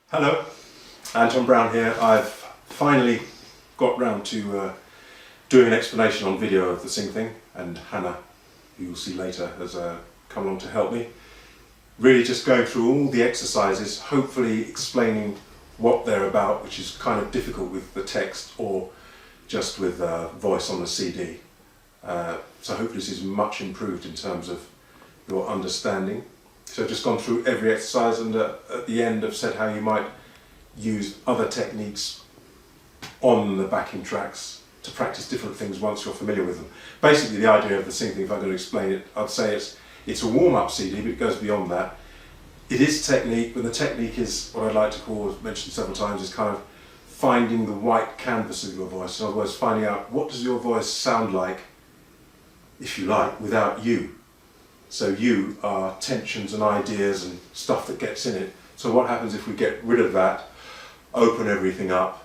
Hello, Anton Browne here. I've finally got round to doing an explanation on video of the sing thing, and Hannah, who you'll see later, has come along to help me. Really just going through all the exercises, hopefully explaining what they're about, which is kind of difficult with the text or just with voice on the CD. So hopefully this is much improved in terms of your understanding. So I've just gone through every exercise, and at the end I've said how you might use other techniques on the backing tracks to practice different things once you're familiar with them. Basically the idea of the sing thing, if I'm going to explain it, I'd say it's a warm-up CD, but it goes beyond that. It is technique, but the technique is what I'd like to call, as mentioned several times, is kind of finding the white canvas of your voice. In other words, finding out what does your voice sound like, if you like, without you. So you are tensions and ideas and stuff that gets in it. So what happens if we get rid of that, open everything up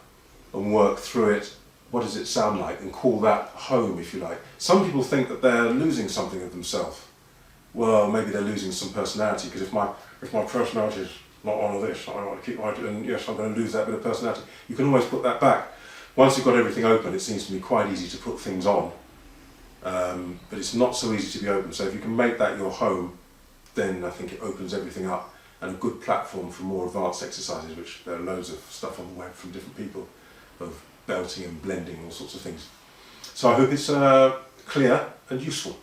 and work through it? What does it sound like? And call that home, if you like. Some people think that they're losing something of themselves. Well, maybe they're losing some personality, because if my personality is not one of this, I want to keep my, and yes, I'm going to lose that bit of personality. You can always put that back. Once you've got everything open, it seems to be quite easy to put things on. But it's not so easy to be open. So if you can make that your home, then I think it opens everything up, and a good platform for more advanced exercises, which there are loads of stuff on the web from different people of belting and blending, all sorts of things. So I hope it's clear and useful.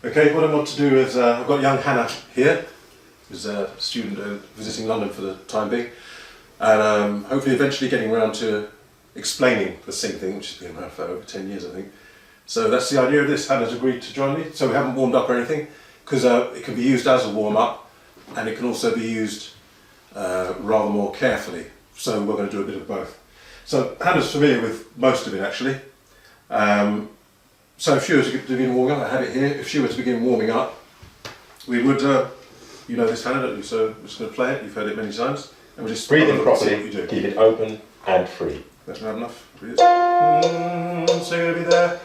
Okay, what I want to do is, I've got young Hannah here, who's a student visiting London for the time being, and hopefully eventually getting around to explaining the sing thing, which has been around for over 10 years I think. So that's the idea of this. Hannah's agreed to join me, so we haven't warmed up or anything, because it can be used as a warm-up, and it can also be used rather more carefully, so we're going to do a bit of both. So Hannah's familiar with most of it actually. So if she were to begin warming up, I have it here, if she were to begin warming up, we would, you know this Hannah, don't you? So I'm just going to play it, you've heard it many times, and we'll just breathe in properly, keep it open and free. That's not enough. So you're going to be there.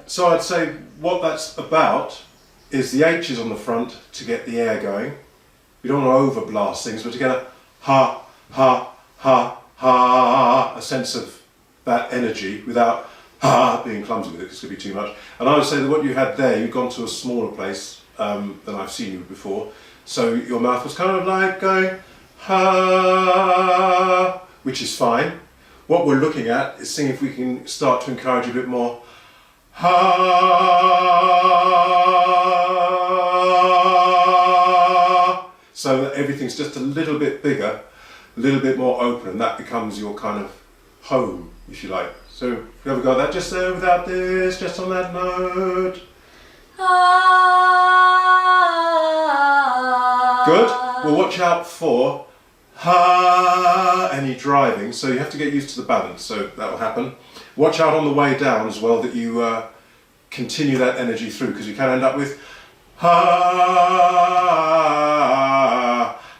So I'd say what that's about is the H's on the front to get the air going. We don't want to overblast things, but to get a ha, ha, ha, ha, a sense of that energy without ha being clumsy with it, because it's going to be too much. And I would say that what you had there, you've gone to a smaller place than I've seen you before. So your mouth was kind of like going ha, which is fine. What we're looking at is seeing if we can start to encourage a bit more ha, so that everything's just a little bit bigger, a little bit more open, and that becomes your kind of home, if you like. So if you ever got that, just there without this, just on that note. Good. Well, watch out for ha, any driving, so you have to get used to the balance, so that will happen. Watch out on the way down as well that you continue that energy through, because you can end up with ha,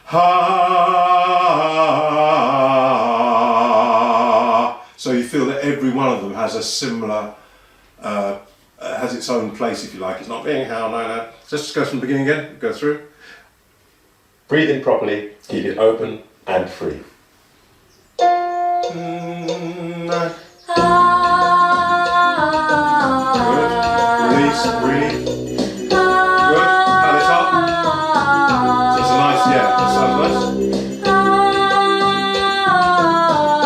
ha. So you feel that every one of them has a similar, has its own place, if you like. It's not being how, no. Just go from the beginning again, go through. Breathe in properly, keep it open and free. Breathe. Good. Hand it up. So it's a nice, yeah, that sounds nice.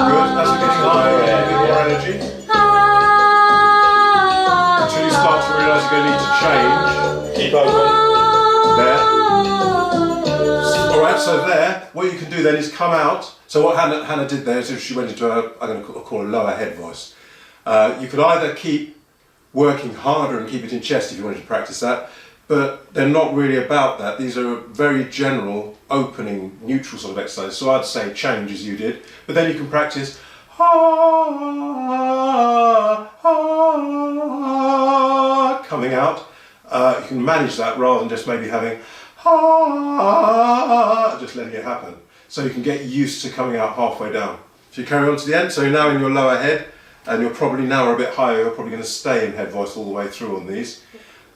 Good. As you're getting higher, a bit more energy. Until you start to realise you're going to need to change. Keep open. There. Alright, so there, what you can do then is come out. So what Hannah did there is she went into a, I'm going to call a lower head voice. You could either keep working harder and keep it in chest if you wanted to practice that, but they're not really about that. These are very general, opening, neutral sort of exercises. So I'd say change as you did, but then you can practice ha, ha, coming out. You can manage that rather than just maybe having ha, just letting it happen. So you can get used to coming out halfway down. So you carry on to the end, so you're now in your lower head, and you're probably now a bit higher, you're probably going to stay in head voice all the way through on these.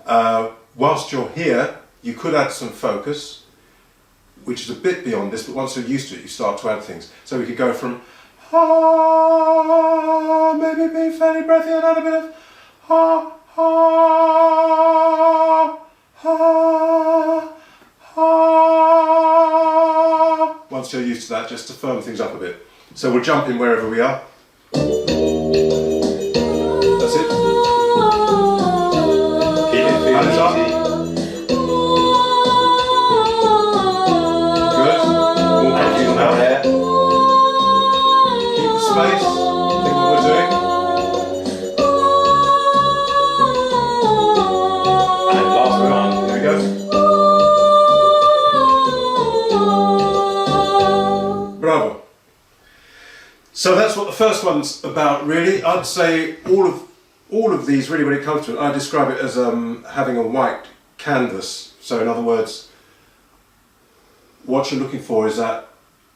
Whilst you're here, you could add some focus, which is a bit beyond this, but once you're used to it, you start to add things. So we could go from ha, maybe be fairly breathy and add a bit of ha, ha, ha, ha. Once you're used to that, just to firm things up a bit. So we'll jump in wherever we are. That's it. Keep it feeling Hands up. easy. Good. More And use comfortable more now. air. Keep the space. Think what we're doing. And last one. Here we go. Bravo. So that's what the first one's about, really. I'd say all of these, really, when it comes to it, I describe it as having a white canvas. So in other words, what you're looking for is that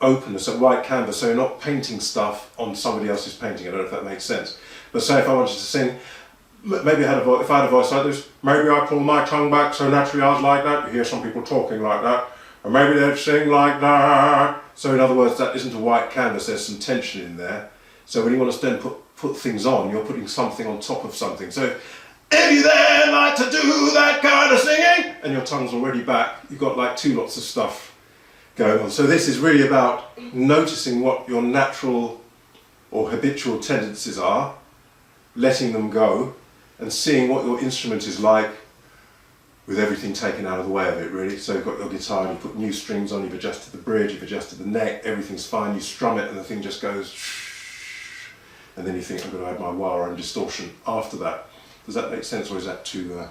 openness, a white canvas, so you're not painting stuff on somebody else's painting. I don't know if that makes sense. But say if I wanted to sing, maybe if I had a voice like this, maybe I pull my tongue back so naturally I was like that. You hear some people talking like that. Or maybe they'd sing like that. So in other words, that isn't a white canvas, there's some tension in there. So when you want to then put things on, you're putting something on top of something. So if you then like to do that kind of singing, and your tongue's already back, you've got like two lots of stuff going on. So this is really about noticing what your natural or habitual tendencies are, letting them go, and seeing what your instrument is like with everything taken out of the way of it, really. So you've got your guitar, and you put new strings on, you've adjusted the bridge, you've adjusted the neck, everything's fine, you strum it and the thing just goes, and then you think, I'm going to add my wah and distortion after that. Does that make sense, or is that too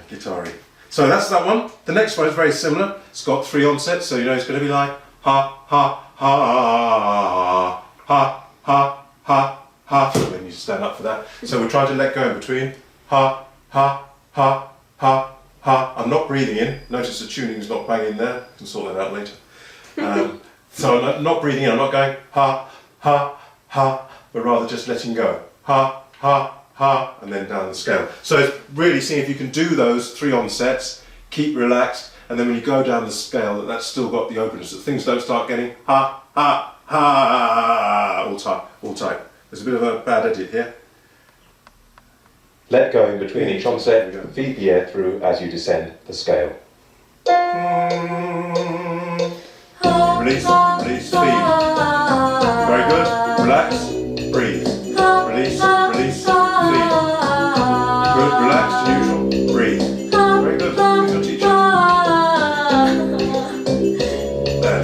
guitar-y? So that's that one. The next one is very similar. It's got 3 onsets, so you know it's going to be like ha, ha, ha, ha, ha, ha, ha, and then you stand up for that. So we're trying to let go in between ha, ha, ha, ha, ha. I'm not breathing in. Notice the tuning's not banging there. I can sort that out later. So I'm not breathing in. I'm not going ha, ha, ha, but rather just letting go. Ha, ha, ha, and then down the scale. So it's really seeing if you can do those 3 onsets, keep relaxed, and then when you go down the scale, that's still got the openness, that things don't start getting ha, ha, ha, all tight. There's a bit of a bad edit here. Let go in between each onset, feed the air through as you descend the scale. Release, release, feed. Very good. Relax, breathe. Release, release, feed. Good, relax to neutral, breathe. Very good. Who's your teacher? There.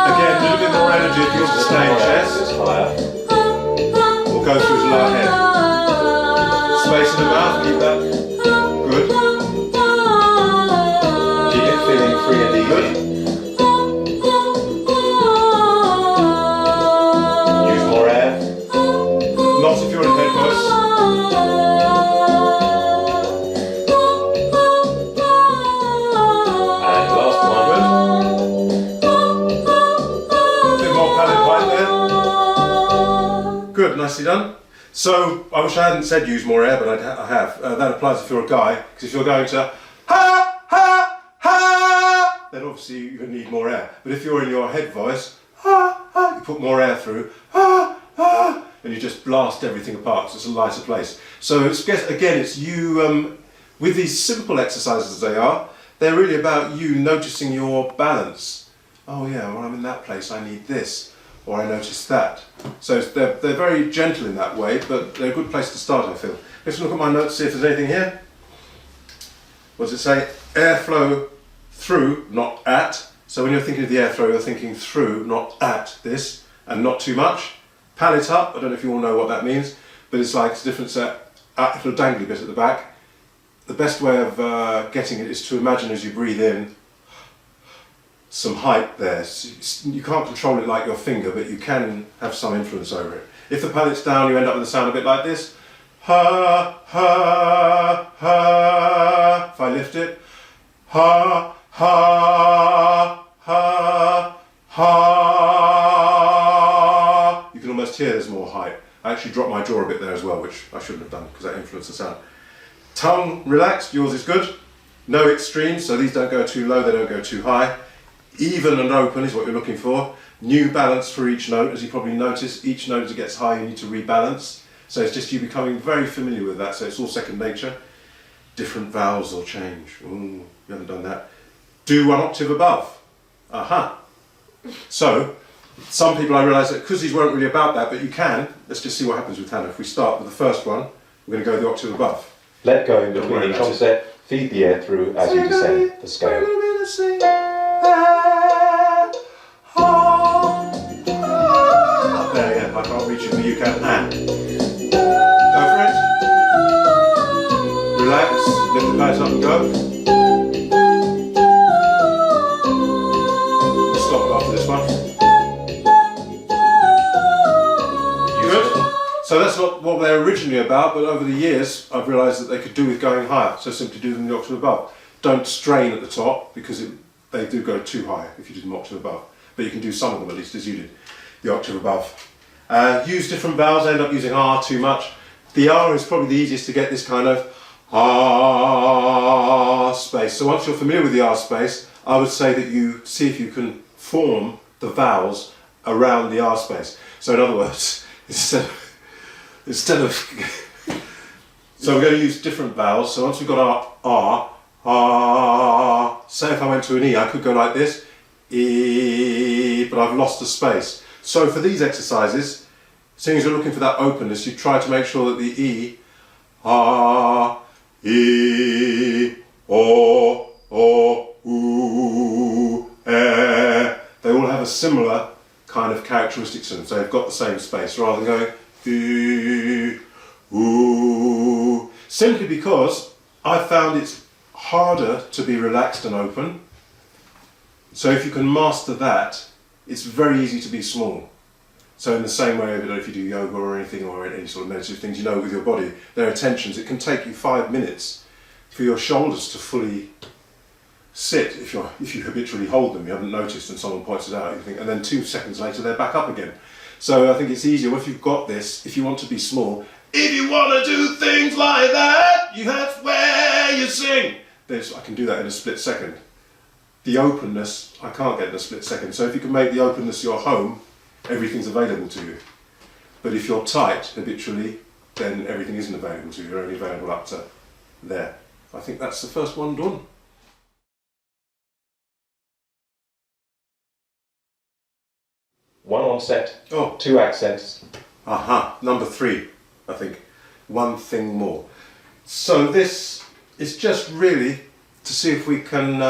Again, a little bit more energy if you want to stay in chest. Higher. Or go through his lower head. Space in the mouth, keep that. Good. Keep it feeling free and easy. Good. Use more air. Not if you're in head voice. And last one. Good. A bit more palate bite there. Good, nicely done. So, I wish I hadn't said use more air, but I have. That applies if you're a guy, because if you're going to ha, ha, ha, then obviously you need more air. But if you're in your head voice, ha, ha, you put more air through, ha, ha, and you just blast everything apart, so it's a lighter place. So again, it's you, with these simple exercises as they are, they're really about you noticing your balance. Oh yeah, when I'm in that place I need this, or I notice that. So they're very gentle in that way, but they're a good place to start, I feel. Let's look at my notes, see if there's anything here. What does it say? Airflow through, not at. So when you're thinking of the airflow, you're thinking through, not at this, and not too much. Palate up, I don't know if you all know what that means, but it's like it's different at a little dangly bit at the back. The best way of getting it is to imagine as you breathe in, some height there. You can't control it like your finger, but you can have some influence over it. If the palette's down, you end up with a sound a bit like this. Ha, ha, ha. If I lift it, ha, ha, ha, ha. You can almost hear there's more height. I actually dropped my jaw a bit there as well, which I shouldn't have done because that influenced the sound. Tongue relaxed, yours is good. No extremes, so these don't go too low, they don't go too high. Even and open is what you're looking for. New balance for each note, as you probably notice. Each note as it gets high, you need to rebalance. So it's just you becoming very familiar with that, so it's all second nature. Different vowels will change. Ooh, you haven't done that. Do one octave above. Aha. So, some people I realise that because these weren't really about that, but you can. Let's just see what happens with Hannah. If we start with the first one, we're going to go the octave above. Let go in between each onset, feed the air through as you descend the scale. There, yeah, I can't reach it, but you can. Go for it. Relax, lift the pads up and go. We'll stop after this one. Good. So that's not what they're originally about, but over the years I've realised that they could do with going higher. So simply do them the octave above. Don't strain at the top because they do go too high if you do them octave above. But you can do some of them at least as you did, the octave above. Use different vowels, end up using R too much. The R is probably the easiest to get this kind of R space. So once you're familiar with the R space, I would say that you see if you can form the vowels around the R space. So in other words, instead of so we're going to use different vowels. So once we've got our R, say if I went to an E, I could go like this, E, but I've lost the space. So for these exercises, seeing as you're looking for that openness, you try to make sure that the E, R, E, O, U, they all have a similar kind of characteristics in them. So they've got the same space rather than going U, U. Simply because I found it's harder to be relaxed and open. So if you can master that, it's very easy to be small. So in the same way, if you do yoga or anything or any sort of meditative things, you know with your body, there are tensions. It can take you 5 minutes for your shoulders to fully sit. If you habitually hold them, you haven't noticed and someone points it out, you think, and then 2 seconds later they're back up again. So I think it's easier if you've got this, if you want to be small. If you want to do things like that, that's where you sing. I can do that in a split second. The openness, I can't get in a split second. So if you can make the openness your home, everything's available to you. But if you're tight habitually, then everything isn't available to you. You're only available up to there. I think that's the first one done. One onset, Oh. 2 accents. Aha, number 3, I think. One thing more. So this is just really to see if we can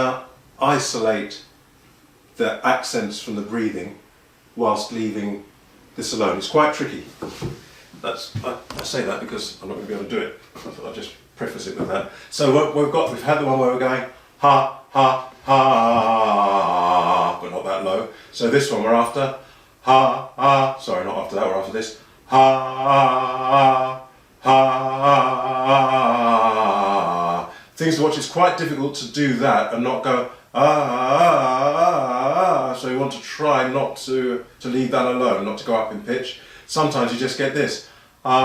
isolate the accents from the breathing whilst leaving this alone. It's quite tricky. I say that because I'm not going to be able to do it. I thought I'd just preface it with that. So we've had the one where we're going ha, ha, ha, but not that low. So this one we're after ha, ha, sorry, not after that, we're after this ha, ha. Things to watch, it's quite difficult to do that and not go so you want to try not to leave that alone, not to go up in pitch. Sometimes you just get this because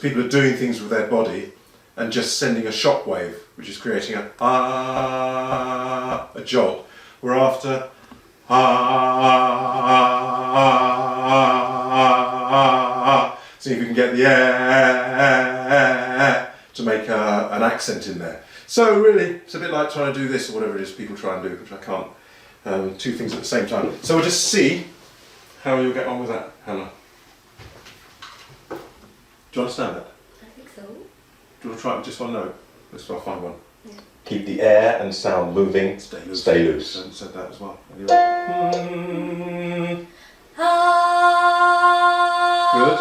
people are doing things with their body and just sending a shock wave, which is creating a jolt. We're after see if we can get the air to make an accent in there. So really, it's a bit like trying to do this or whatever it is people try and do, which I can't. 2 things at the same time. So we'll just see how you'll get on with that, Hannah. Do you understand that? I think so. Do you want to try it with just one note? Let's try to find one. Yeah. Keep the air and sound moving. Stay loose. Stay loose. I haven't said that as well. Anyway. Good.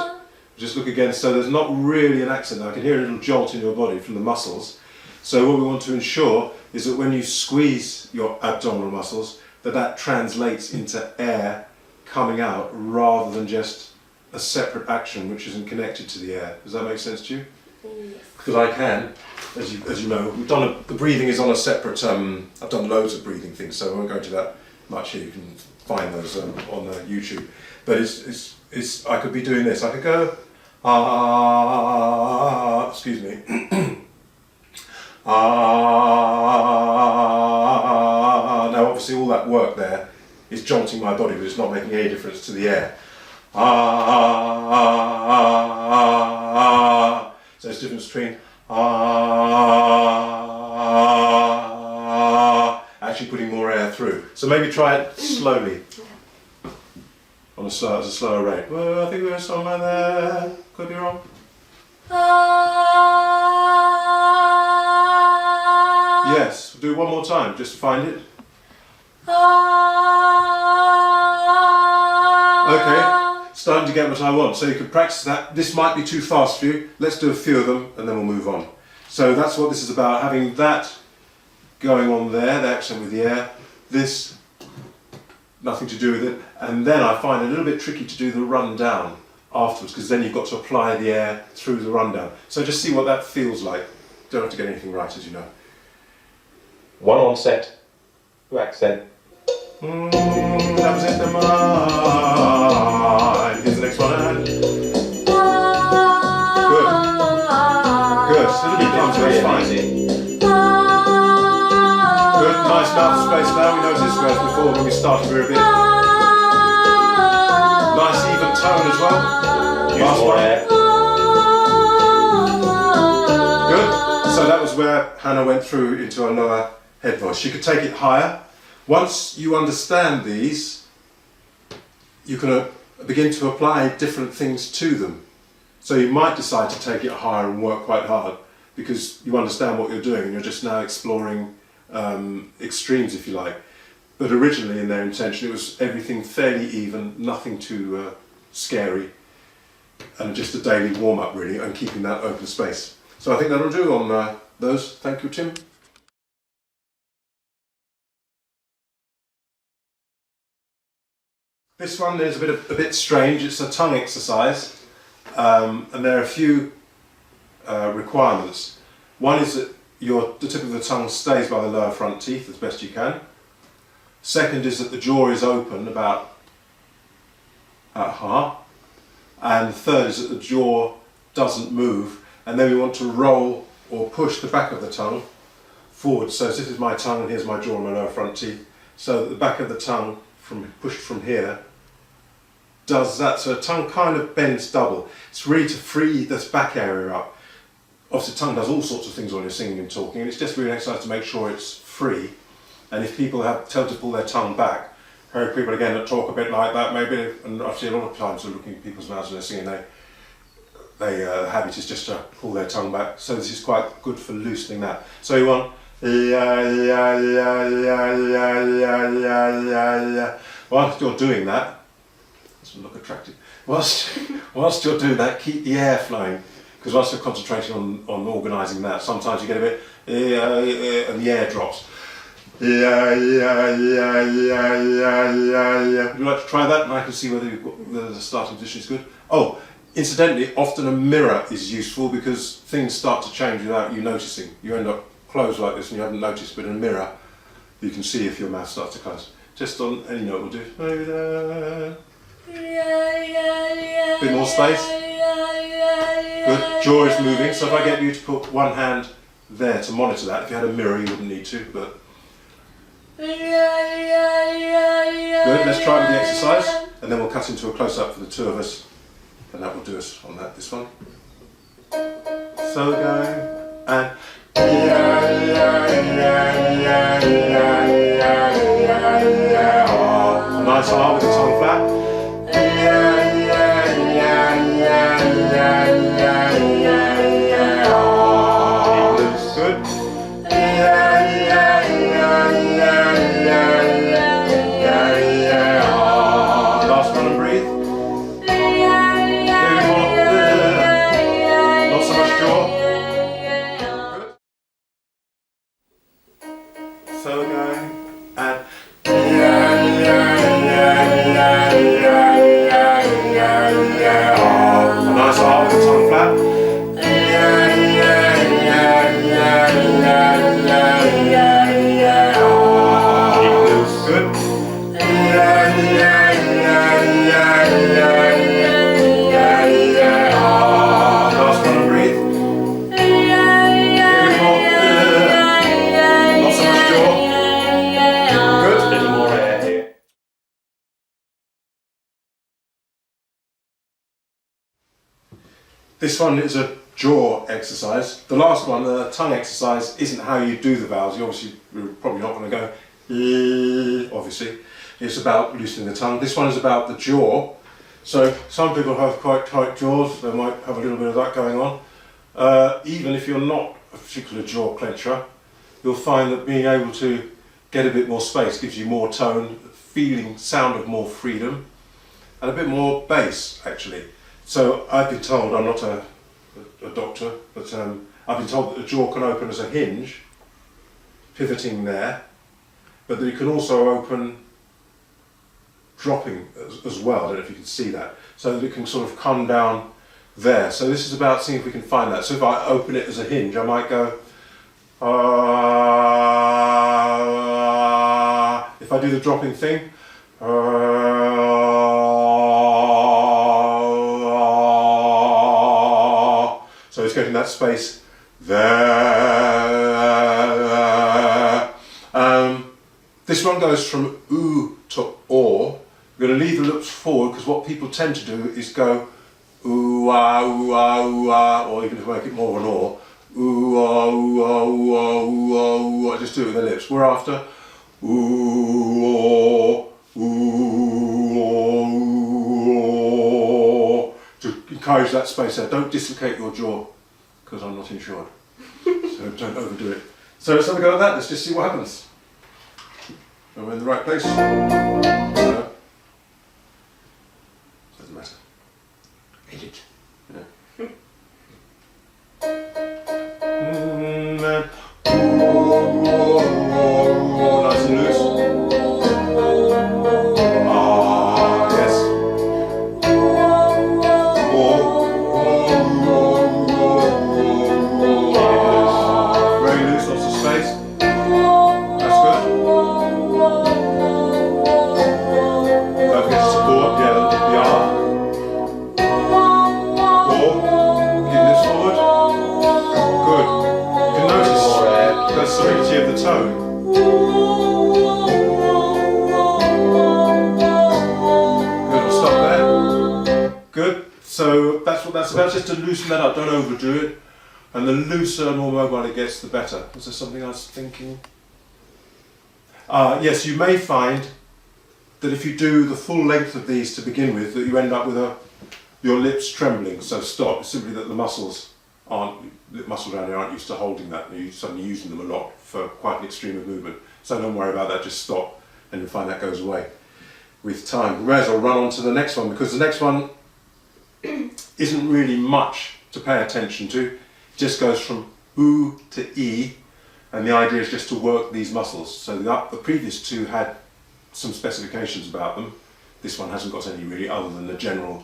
Just look again. So there's not really an accent there. I can hear a little jolt in your body from the muscles. So what we want to ensure is that when you squeeze your abdominal muscles, that translates into air coming out rather than just a separate action which isn't connected to the air. Does that make sense to you? Yes. Because I can, as you know, the breathing is on a separate. I've done loads of breathing things, so I won't go into that much here. You can find those on YouTube. But it's I could be doing this. I could go excuse me. Now obviously all that work there is jolting my body, but it's not making any difference to the air. So there's a difference between actually putting more air through. So maybe try it slowly. On a slower rate. Well, I think we're somewhere there. Could be wrong. Yes, we'll do it one more time just to find it. Okay, starting to get what I want. So you can practice that. This might be too fast for you. Let's do a few of them and then we'll move on. So that's what this is about, having that going on there, the accent with the air. This, nothing to do with it. And then I find it a little bit tricky to do the run down afterwards, because then you've got to apply the air through the rundown. So just see what that feels like. Don't have to get anything right, as you know. One onset, two accent. That was it, the mind. Here's the next one. And good. Good. Still a bit clumsy, that's fine. Good. Nice mouth space now. We noticed whereas before when we started we were a bit. Nice even tone as well. Last one. Good. So that was where Hannah went through into a lower head voice. She could take it higher. Once you understand these, you can begin to apply different things to them. So you might decide to take it higher and work quite hard because you understand what you're doing and you're just now exploring extremes, if you like. But originally in their intention it was everything fairly even, nothing too scary, and just a daily warm-up really, and keeping that open space. So I think that'll do on those. Thank you, Tim. This one is a bit strange. It's a tongue exercise, and there are a few requirements. One is that the tip of the tongue stays by the lower front teeth as best you can. Second is that the jaw is open about half. And the third is that the jaw doesn't move. And then we want to roll or push the back of the tongue forward. So this is my tongue and here's my jaw and my lower front teeth. So that the back of the tongue, pushed from here, does that. So the tongue kind of bends double. It's really to free this back area up. Obviously the tongue does all sorts of things when you're singing and talking, and it's just really an exercise to make sure it's free. And if people tend to pull their tongue back, heard people again that talk a bit like that maybe, and I've seen a lot of times they're looking at people's mouths when they're singing, the habit is just to pull their tongue back. So this is quite good for loosening that. So you want whilst you're doing that, doesn't look attractive. Whilst you're doing that, keep the air flowing, because whilst you're concentrating on organising that, sometimes you get a bit and the air drops. Would you like to try that? And I can see whether the starting position is good. Oh, incidentally, often a mirror is useful because things start to change without you noticing. You end up closed like this and you haven't noticed, but in a mirror you can see if your mouth starts to close. Just on any note will do. Bit more space. Good. Jaw is moving, so if I get you to put one hand there to monitor that, if you had a mirror you wouldn't need to, but good, let's try with the exercise and then we'll cut into a close-up for the two of us and that will do us on this one. So going and a nice R with the tongue flat. one flat. Keep loose. Good. Last one, breathe. Not so much jaw. Good. Any more air here? This one is a jaw exercise. The last one, the tongue exercise, isn't how you do the vowels. You're probably not going to go, obviously. It's about loosening the tongue. This one is about the jaw. So some people have quite tight jaws. They might have a little bit of that going on. Even if you're not a particular jaw clencher, you'll find that being able to get a bit more space gives you more tone, sound of more freedom, and a bit more bass, actually. So I've been told, I'm not a doctor, but I've been told that the jaw can open as a hinge, pivoting there, but that it can also open dropping as well. I don't know if you can see that. So that it can sort of come down there. So this is about seeing if we can find that. So if I open it as a hinge, I might go, if I do the dropping thing, so it's getting that space there. This one goes from oo to or. We're going to leave the lips forward because what people tend to do is go ooh ah ooh ah ooh ah, or even if I make it more of an or, ooh ah ooh ah ooh ah ooh ah ooh ah. Just do it with the lips. We're after ooh oh, ooh oh, ooh oh, to encourage that space there. Don't dislocate your jaw because I'm not insured. So don't overdo it. So let's have a go at that. Let's just see what happens. Are we in the right place? No. Doesn't matter. Edit. Yeah. Nice and loose. Yes. Very loose, lots of space. That's good. Don't forget to support, the R. Keep this forward. Good. You can notice the solidity of the tone. Good, we'll stop there. Good. So that's what that's about, just to loosen that up, don't overdo it. And the looser and more mobile it gets, the better. Was there something I was thinking? Yes, you may find that if you do the full length of these to begin with, that you end up with your lips trembling. So stop. It's simply that the muscles down here aren't used to holding that, and you're suddenly using them a lot for quite an extreme of movement. So don't worry about that, just stop, and you'll find that goes away with time. We may as well run on to the next one, because the next one isn't really much to pay attention to. It just goes from oo to e, and the idea is just to work these muscles. So the previous two had some specifications about them. This one hasn't got any really, other than the general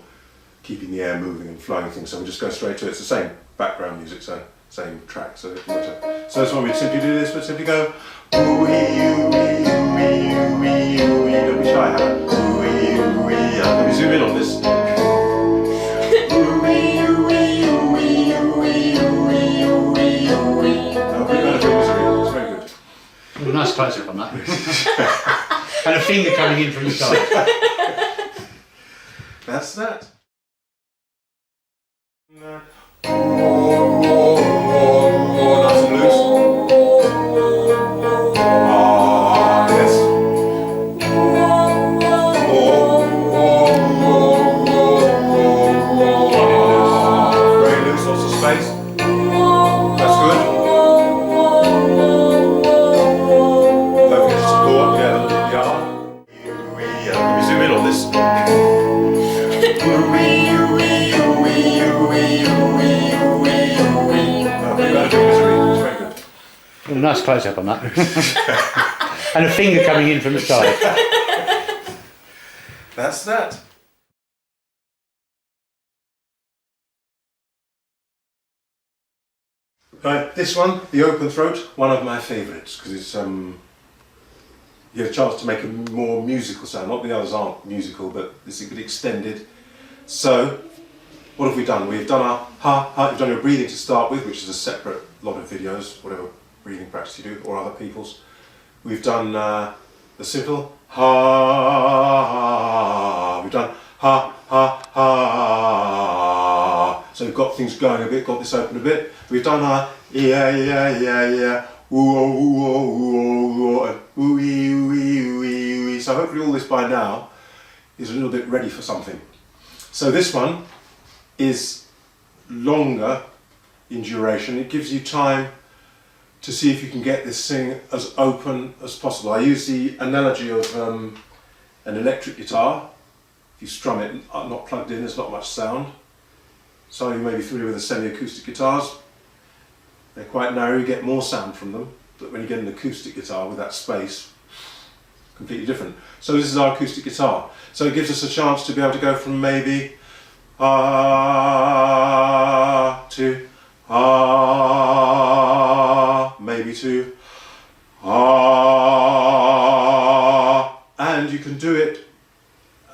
keeping the air moving and flowing thing. So we'll just go straight to it. It's the same background music, so same track. So it matter. So this one we simply do this. We simply go ooh ee ooh ee ooh ee ooh ee ooh ee. Don't be shy, Hannah. Ooh ee ooh ee. Let me zoom in on this. Ooh ee ooh ee ooh ee ooh ee ooh ee ooh ee ooh ee. It's very good. Well, nice close up on that. And a finger coming in from the side. That's that. Nice and loose. Yes. Very loose, lots of space. That's good. Don't forget to support, the R. Let me zoom in on this. Well, nice close up on that. And a finger coming in from the side. That's that. Right, this one, the open throat, one of my favourites because it's you get a chance to make a more musical sound. Not the others aren't musical, but it's a bit extended. So, what have we done? We've done our ha ha. You've done your breathing to start with, which is a separate lot of videos, whatever breathing practice you do, or other people's. We've done the simple ha. We've done ha ha ha. So we've got things going a bit, got this open a bit. We've done our yeah yeah yeah yeah. Ooh oh ooh oh ooh oh and ooh ee ooh ee ooh ee ooh ee. So hopefully all this by now is a little bit ready for something. So this one is longer in duration. It gives you time to see if you can get this thing as open as possible. I use the analogy of an electric guitar. If you strum it not plugged in, there's not much sound. Some of you may be familiar with the semi-acoustic guitars. They're quite narrow, you get more sound from them, but when you get an acoustic guitar with that space, completely different. So this is our acoustic guitar. So it gives us a chance to be able to go from maybe ah to ah, maybe to ah, and you can do it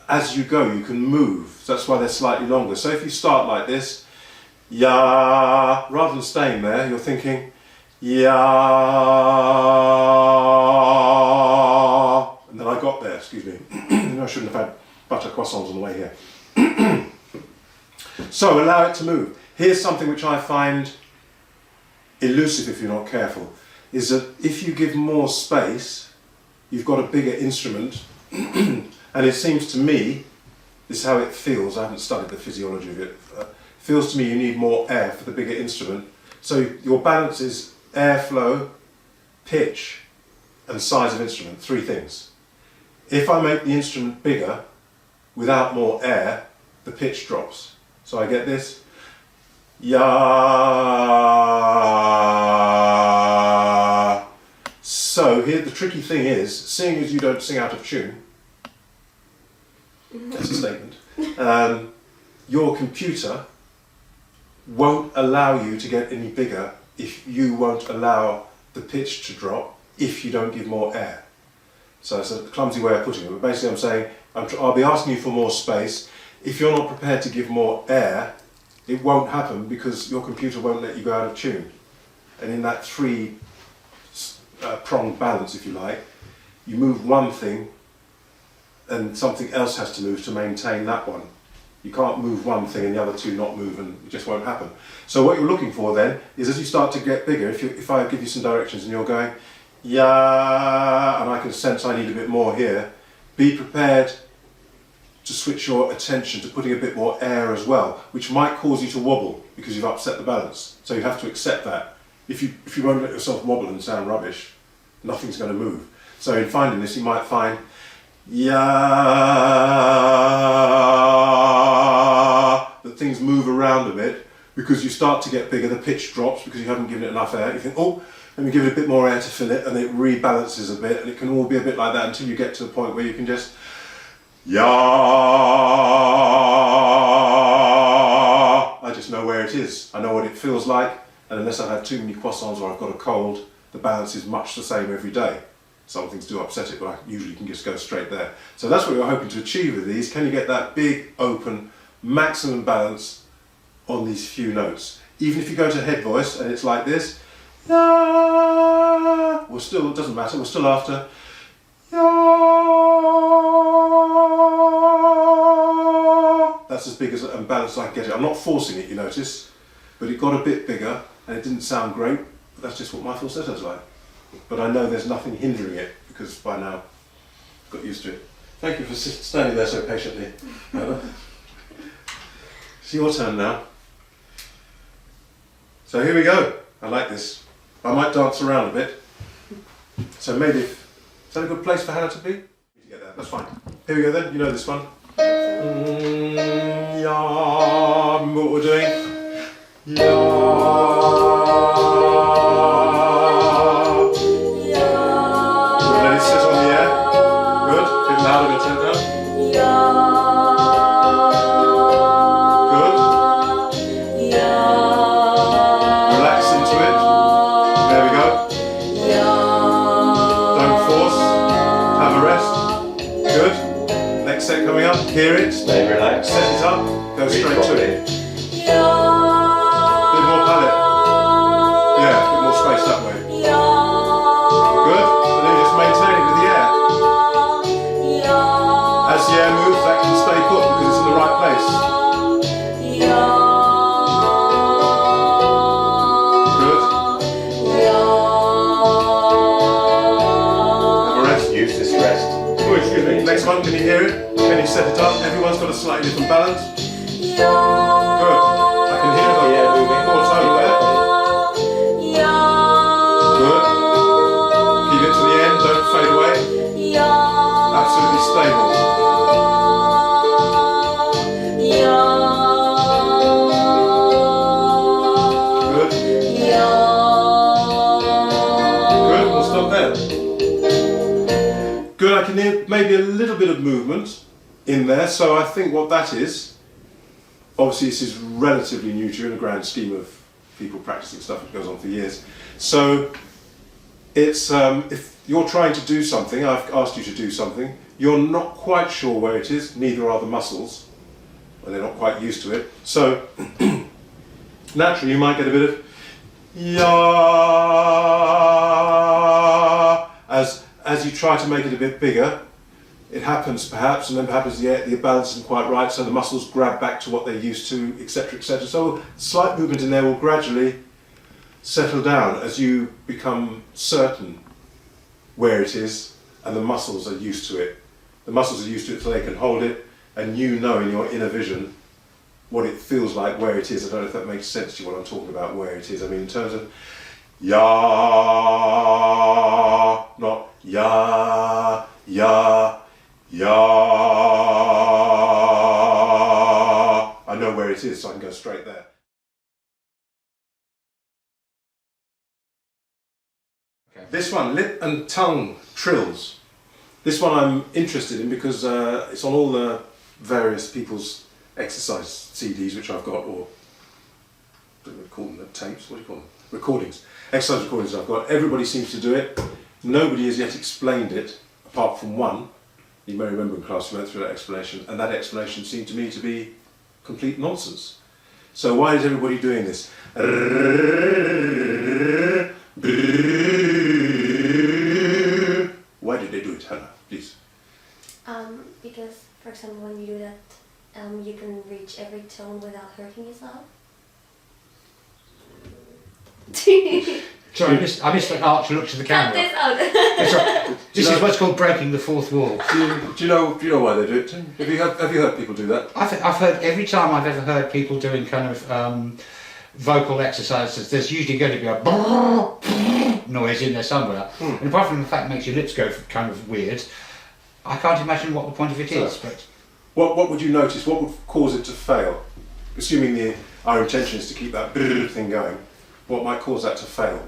as you go, you can move. So that's why they're slightly longer. So if you start like this, ya, rather than staying there, you're thinking ya, and then I got there, excuse me. I shouldn't have had butter croissants on the way here. So allow it to move. Here's something which I find elusive if you're not careful, is that if you give more space, you've got a bigger instrument, and it seems to me, this is how it feels, I haven't studied the physiology of it, feels to me you need more air for the bigger instrument. So your balance is airflow, pitch, and size of instrument, three things. If I make the instrument bigger, without more air, the pitch drops. So I get this, ya. So here the tricky thing is, seeing as you don't sing out of tune, that's a statement, your computer won't allow you to get any bigger if you won't allow the pitch to drop if you don't give more air. So it's a clumsy way of putting it, but basically I'm saying I'll be asking you for more space. If you're not prepared to give more air, it won't happen because your computer won't let you go out of tune. And in that three-pronged balance, if you like, you move one thing and something else has to move to maintain that one. You can't move one thing and the other two not move, and it just won't happen. So what you're looking for then is, as you start to get bigger, if I give you some directions and you're going, yeah, and I can sense I need a bit more here, be prepared to switch your attention to putting a bit more air as well, which might cause you to wobble because you've upset the balance. So you have to accept that. If you won't let yourself wobble and sound rubbish, nothing's going to move. So in finding this, you might find, yeah, that things move around a bit because you start to get bigger, the pitch drops because you haven't given it enough air. You think, oh, let me give it a bit more air to fill it, and it rebalances a bit, and it can all be a bit like that until you get to the point where you can just, yeah, I just know where it is. I know what it feels like, and unless I've had too many croissants or I've got a cold, the balance is much the same every day. Some things do upset it, but I usually can just go straight there. So that's what you're hoping to achieve with these. Can you get that big, open, maximum balance on these few notes? Even if you go to head voice and it's like this, yeah, we're still, it doesn't matter, we're still after, yeah. That's as big as and balanced as I can get it. I'm not forcing it, you notice, but it got a bit bigger and it didn't sound great, but that's just what my falsetto's like. But I know there's nothing hindering it because by now I've got used to it. Thank you for standing there so patiently. It's your turn now. So here we go. I like this. I might dance around a bit. So maybe, is that a good place for Hannah to be? Get that. That's fine. Here we go then. You know this one. Yeah. Remember what we're doing? Yeah. Let it sit on the air. Good. Bit louder, bit tempo. Good. Relax into it. Hear it, Stay relaxed. set it up, go Breathe straight to properly. it. Bit more palate. Yeah, a bit more space that way. Good. And then just maintain it with the air. As the air moves, that can stay put because it's in the right place. Good. Have a rest. Use this rest. Oh, excuse me. Next one, can you hear it? Can you set it up? Everyone's got a slightly different balance. Good. I can hear the Yeah, moving. chords over there. Good. Keep it to the end, don't fade away. Absolutely stable. Good. Good, we'll stop there. Good, I can hear maybe a little bit of movement in there, so I think what that is, obviously this is relatively new to you in the grand scheme of people practicing stuff that goes on for years. So it's, if you're trying to do something, I've asked you to do something, you're not quite sure where it is, neither are the muscles, and they're not quite used to it. So naturally you might get a bit of ya as you try to make it a bit bigger. It happens perhaps, and then perhaps the balance isn't quite right, so the muscles grab back to what they're used to, etc., etc. So slight movement in there will gradually settle down as you become certain where it is, and the muscles are used to it. The muscles are used to it so they can hold it, and you know in your inner vision what it feels like, where it is. I don't know if that makes sense to you, what I'm talking about, where it is. I mean in terms of ya, not ya, ya, ya. I know where it is, so I can go straight there. Okay. This one, lip and tongue trills. This one I'm interested in because it's on all the various people's exercise CDs which I've got, or what do we call them, tapes, what do you call them? Recordings. Exercise recordings I've got. Everybody seems to do it. Nobody has yet explained it, apart from one. You may remember in class we went through that explanation, and that explanation seemed to me to be complete nonsense. So why is everybody doing this? Why did they do it, Hannah? Please. Because, for example, when you do that, you can reach every tone without hurting yourself. Sorry, I missed the arch look to the Cut camera. this out. That's right. This is what's called breaking the fourth wall. Do you know why they do it? Have you heard people do that? I've heard every time I've ever heard people doing kind of vocal exercises, there's usually going to be a noise in there somewhere. And apart from the fact it makes your lips go kind of weird, I can't imagine what the point of it is. But What would you notice? What would cause it to fail? Assuming our intention is to keep that thing going, what might cause that to fail?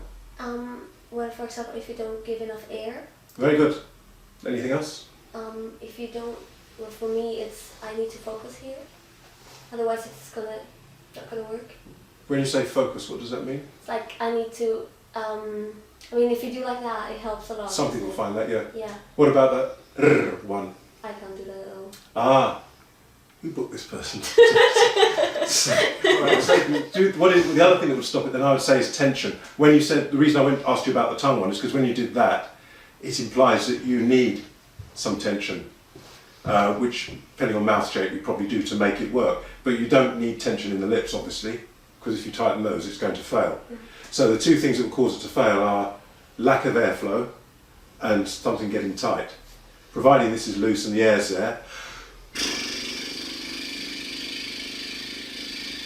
Well, for example, if you don't give enough air. Very good. Anything else? If you don't, well, for me, it's I need to focus here. Otherwise, it's not gonna work. When you say focus, what does that mean? It's like I need to. I mean, if you do like that, it helps a lot. Some people find that, yeah. Yeah, What about that one? I can't do that at all. Ah, who booked this person? Right, so the other thing that would stop it then I would say is tension. When you said, the reason I asked you about the tongue one is because when you did that, it implies that you need some tension, which depending on mouth shape you probably do to make it work. But you don't need tension in the lips obviously, because if you tighten those it's going to fail. So the two things that will cause it to fail are lack of airflow and something getting tight. Providing this is loose and the air's there,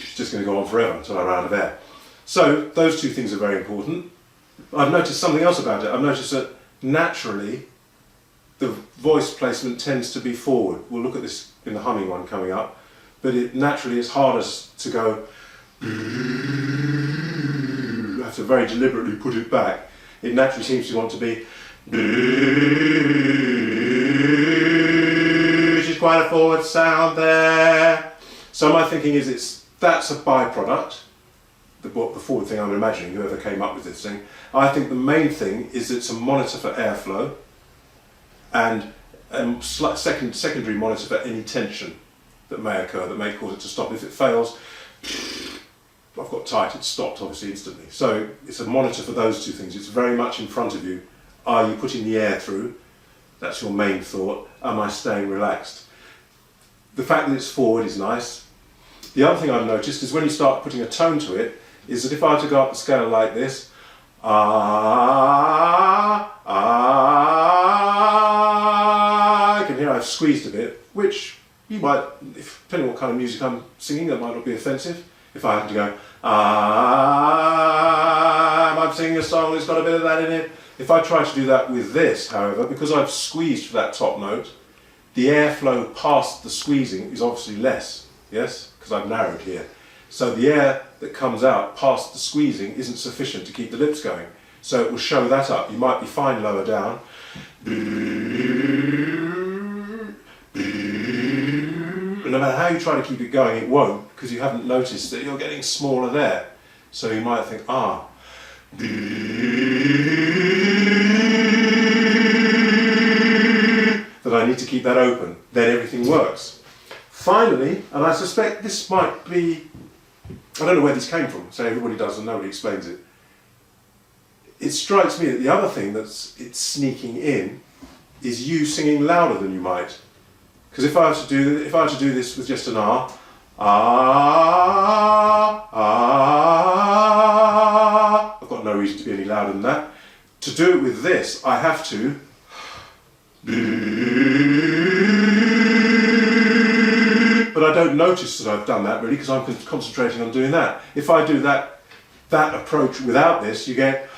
it's just going to go on forever until I run out of air. So those two things are very important. I've noticed something else about it. I've noticed that naturally the voice placement tends to be forward. We'll look at this in the humming one coming up, but naturally it's hardest to go. You have to very deliberately put it back. It naturally seems to want to be, which is quite a forward sound there. So my thinking is that's a byproduct, the forward thing I'm imagining, whoever came up with this thing. I think the main thing is it's a monitor for airflow, and secondary monitor for any tension that may occur, that may cause it to stop. If it fails, I've got tight, it's stopped obviously instantly. So it's a monitor for those two things. It's very much in front of you. Are you putting the air through? That's your main thought. Am I staying relaxed? The fact that it's forward is nice. The other thing I've noticed is when you start putting a tone to it, is that if I were to go up the scale like this, I can hear I've squeezed a bit, which you might, depending on what kind of music I'm singing, that might not be offensive. If I happen to go, I'm singing a song that's got a bit of that in it. If I try to do that with this, however, because I've squeezed for that top note, the airflow past the squeezing is obviously less, yes? Because I've narrowed here. So the air that comes out past the squeezing isn't sufficient to keep the lips going. So it will show that up. You might be fine lower down. And no matter how you try to keep it going, it won't, because you haven't noticed that you're getting smaller there. So you might think, that I need to keep that open. Then everything works. Finally, and I suspect this might be, I don't know where this came from, so everybody does and nobody explains it. It strikes me that the other thing it's sneaking in is you singing louder than you might. Because if I were to do this with just an I've got no reason to be any louder than that. To do it with this, I have to but I don't notice that I've done that really because I'm concentrating on doing that. If I do that approach without this, you get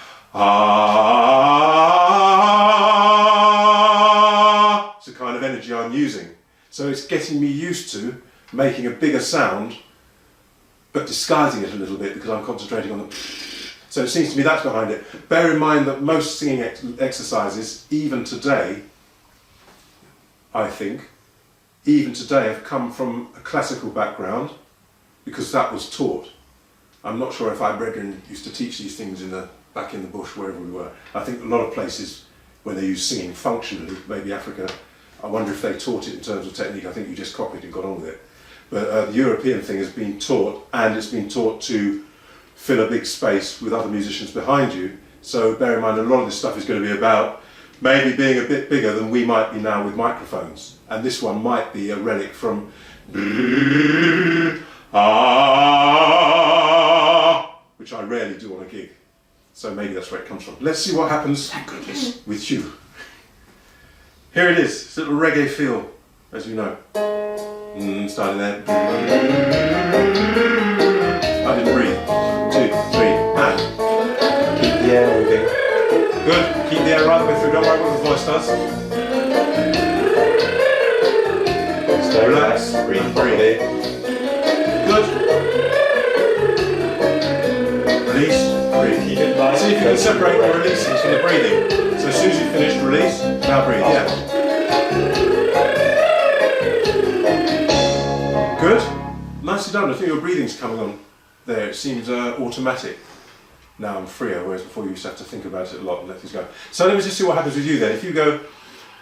it's the kind of energy I'm using. So it's getting me used to making a bigger sound but disguising it a little bit because I'm concentrating on the so it seems to me that's behind it. Bear in mind that most singing exercises, even today, I think, even today have come from a classical background because that was taught. I'm not sure if our brethren used to teach these things back in the bush, wherever we were. I think a lot of places, when they use singing functionally, maybe Africa, I wonder if they taught it in terms of technique. I think you just copied and got on with it. But the European thing has been taught, and it's been taught to fill a big space with other musicians behind you. So bear in mind a lot of this stuff is going to be about maybe being a bit bigger than we might be now with microphones. And this one might be a relic from which I rarely do on a gig. So maybe that's where it comes from. Let's see what happens with you. Here it is, it's a little reggae feel, as you know. Starting there. I didn't breathe. 2, 3, and keep the air moving. Good, keep the air right the way through, don't worry what the voice does. Stay relaxed, breathe properly. Good. Release, breathe. Keep it light. See if you can separate the releasing from the breathing. So as soon as you've finished, release, now breathe, yeah. Good. Nicely done. I think your breathing's coming on there. It seems automatic. Now I'm freer, whereas before you used to have to think about it a lot and let things go. So let me just see what happens with you then.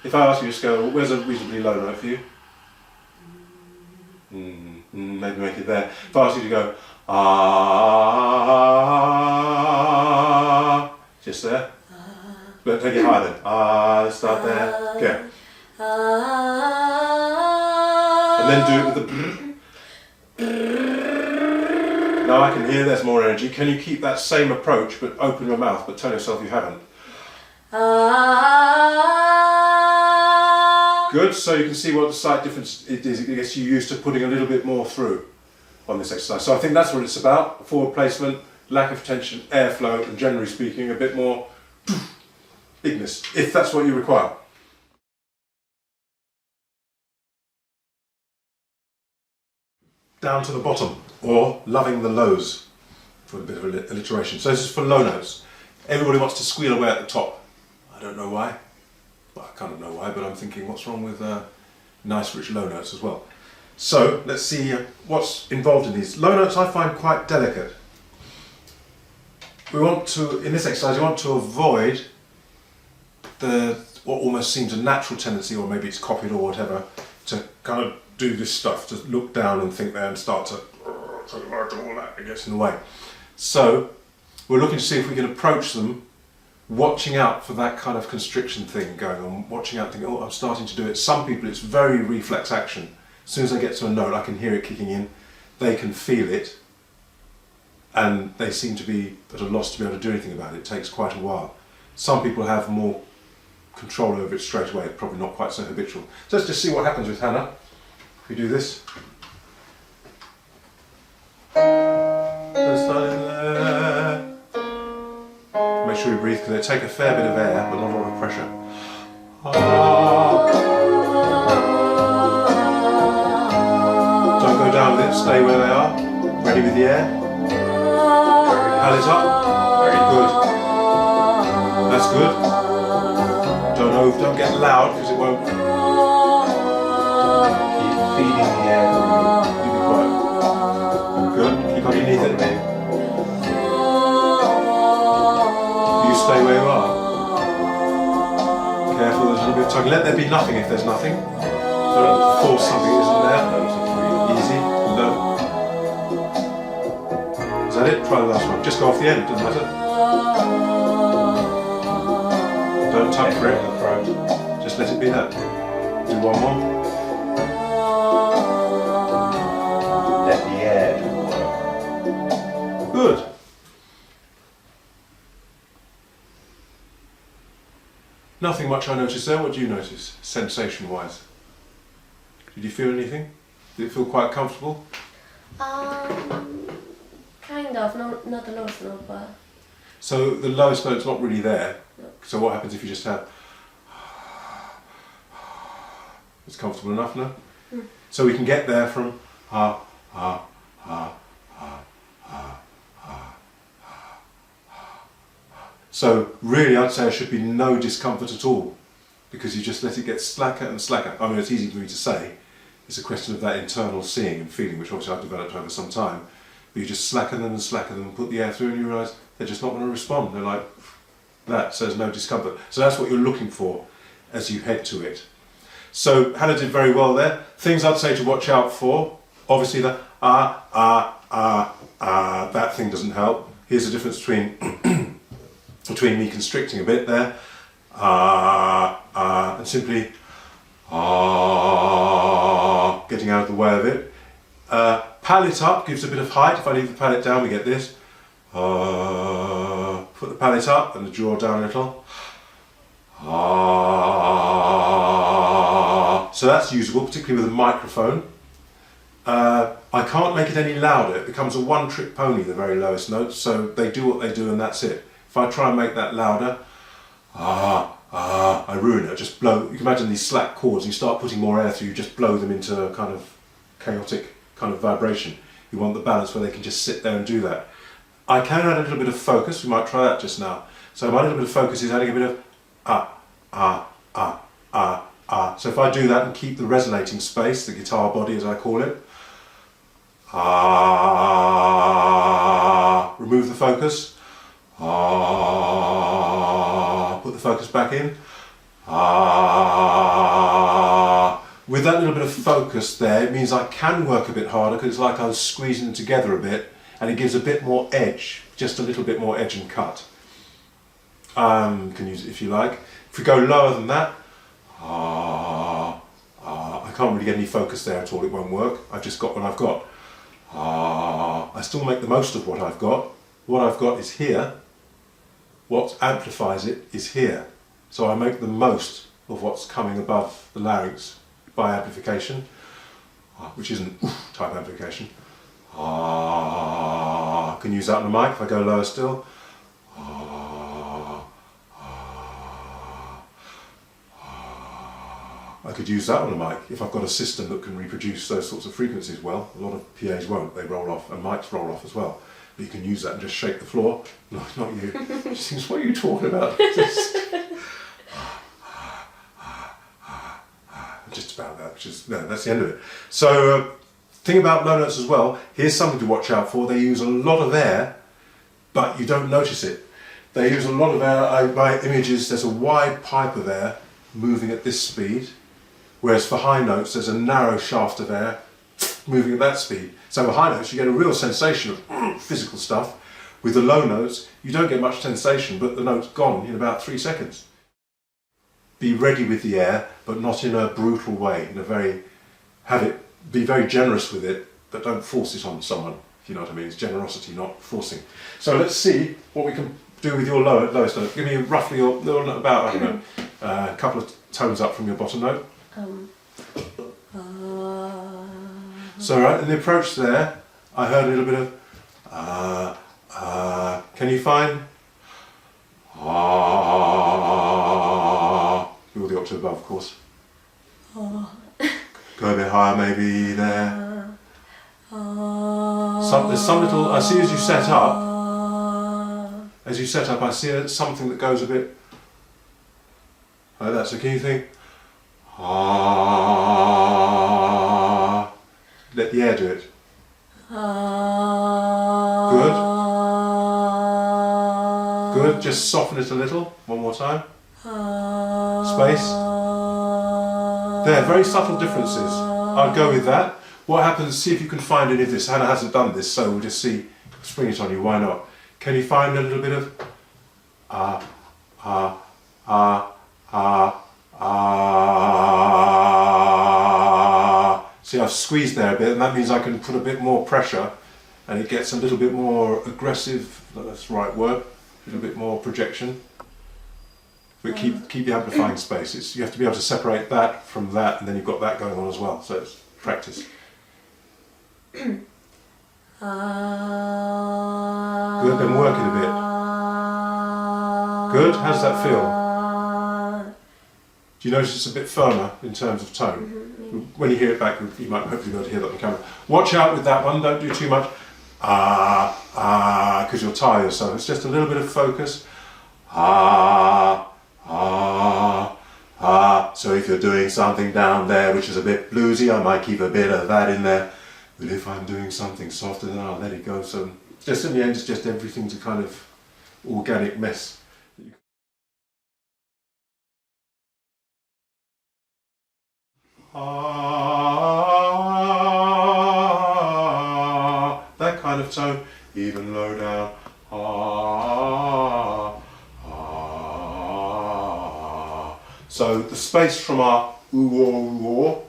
If I ask you to go, well, where's a reasonably low note for you? Maybe make it there. If I ask you to go, just there. But take it higher then. Let's start there. Okay. And then do it with the Now I can hear there's more energy. Can you keep that same approach but open your mouth but tell yourself you haven't? Good, so you can see what the slight difference it is. It gets you used to putting a little bit more through on this exercise. So I think that's what it's about. Forward placement, lack of tension, airflow, and generally speaking a bit more bigness, if that's what you require. Down to the bottom, or loving the lows, for a bit of alliteration. So this is for low notes. Everybody wants to squeal away at the top. I don't know why. Well, I kind of know why, but I'm thinking what's wrong with nice rich low notes as well. So let's see what's involved in these. Low notes I find quite delicate. We want to, in this exercise, we want to avoid what almost seems a natural tendency, or maybe it's copied or whatever, to kind of do this stuff, to look down and think there and start to all that, it gets in the way. So we're looking to see if we can approach them, watching out for that kind of constriction thing going on, watching out thinking, oh, I'm starting to do it. Some people it's very reflex action. As soon as I get to a note, I can hear it kicking in, they can feel it, and they seem to be at a loss to be able to do anything about it. It takes quite a while. Some people have more control over it straight away, probably not quite so habitual. So let's just see what happens with Hannah if we do this. Let's start in there. Make sure you breathe, because they take a fair bit of air, but not a lot of pressure. Don't go down with it, stay where they are. Ready with the air. Palate up. Very good. That's good. Don't get loud because it won't. Keep feeding the air. Keep it quiet. Good. Keep underneath it. You stay where you are. Careful, there's a little bit of tugging. Let there be nothing if there's nothing. Don't force something that isn't there. Easy. Low. Is that it? Try the last one. Just go off the end, doesn't matter. Don't tug for it. Just let it be that. Do one more. Let the air do the work. Good. Nothing much I noticed there. What do you notice, sensation-wise? Did you feel anything? Did it feel quite comfortable? Kind of, not the lowest note, but... So the lowest note's not really there. No. So what happens if you just have... It's comfortable enough now? So we can get there from So really I'd say there should be no discomfort at all, because you just let it get slacker and slacker. I mean, it's easy for me to say. It's a question of that internal seeing and feeling, which obviously I've developed over some time. But you just slacken them and put the air through, and you realise they're just not going to respond. They're like that, so there's no discomfort. So that's what you're looking for as you head to it. So Hannah did very well there. Things I'd say to watch out for, obviously the that thing doesn't help. Here's the difference between me constricting a bit there and simply getting out of the way of it. Palate up gives a bit of height. If I leave the palate down, we get this. Put the palate up and the jaw down a little. So that's usable, particularly with a microphone. I can't make it any louder. It becomes a one-trick pony, the very lowest notes. So they do what they do and that's it. If I try and make that louder, I ruin it. I just blow. You can imagine these slack chords. You start putting more air through, you just blow them into a kind of chaotic kind of vibration. You want the balance where they can just sit there and do that. I can add a little bit of focus. We might try that just now. So my little bit of focus is adding a bit of So if I do that and keep the resonating space, the guitar body as I call it, remove the focus, put the focus back in. With that little bit of focus there, it means I can work a bit harder, because it's like I was squeezing them together a bit, and it gives a bit more edge, just a little bit more edge and cut. You can use it if you like. If we go lower than that, I can't really get any focus there at all, it won't work. I've just got what I've got. I still make the most of what I've got. What I've got is here. What amplifies it is here. So I make the most of what's coming above the larynx by amplification, which isn't type amplification. I can use that on the mic if I go lower still. I could use that on a mic if I've got a system that can reproduce those sorts of frequencies well. A lot of PAs won't, they roll off, and mics roll off as well. But you can use that and just shake the floor. No, not you. She thinks, what are you talking about? Just about that, which is, no, that's the end of it. So, thing about low notes as well, here's something to watch out for. They use a lot of air, but you don't notice it. They use a lot of air. My images, there's a wide pipe of air moving at this speed, whereas for high notes there's a narrow shaft of air moving at that speed. So with high notes you get a real sensation of physical stuff. With the low notes you don't get much sensation, but the note's gone in about 3 seconds. Be ready with the air, but not in a brutal way. Be very generous with it, but don't force it on someone, if you know what I mean. It's generosity, not forcing. So let's see what we can do with your lowest note. Give me roughly your about, I don't know, a couple of tones up from your bottom note. So right, in the approach there, I heard a little bit of can you find you're the octave above, of course. Go a bit higher maybe there. There's some little, I see as you set up, I see something that goes a bit like that. So can you think, let the air do it. Good, just soften it a little, one more time. Space. There, very subtle differences. I'd go with that. What happens, see if you can find any of this. Hannah hasn't done this, so we'll just see, spring it on you, why not? Can you find a little bit of See, I've squeezed there a bit, and that means I can put a bit more pressure, and it gets a little bit more aggressive, that's the right word, a little bit more projection. But keep the amplifying space. You have to be able to separate that from that, and then you've got that going on as well, so it's practice. Good, then work it a bit. Good, how does that feel? Do you notice it's a bit firmer in terms of tone? When you hear it back, you might hopefully be able to hear that on the camera. Watch out with that one, don't do too much because you'll tire yourself. It's just a little bit of focus. So if you're doing something down there which is a bit bluesy, I might keep a bit of that in there. But if I'm doing something softer, then I'll let it go. So just in the end, it's just everything's a kind of organic mess. That kind of tone, even low down. So the space from our ooh,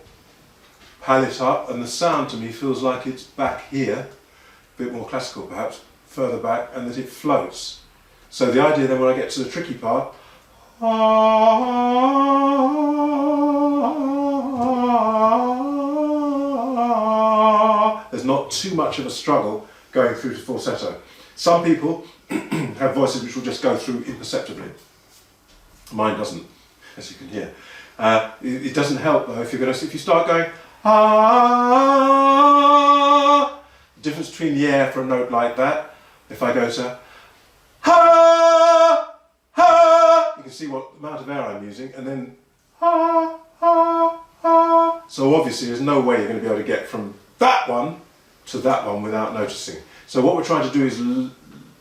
palette up, and the sound to me feels like it's back here, a bit more classical perhaps, further back, and that it floats. So the idea then when I get to the tricky part, there's not too much of a struggle going through to falsetto. Some people have voices which will just go through imperceptibly. Mine doesn't, as you can hear. It doesn't help though if you start going the difference between the air for a note like that, if I go to you can see what amount of air I'm using, and then so obviously there's no way you're going to be able to get from that one to that one without noticing. So what we're trying to do is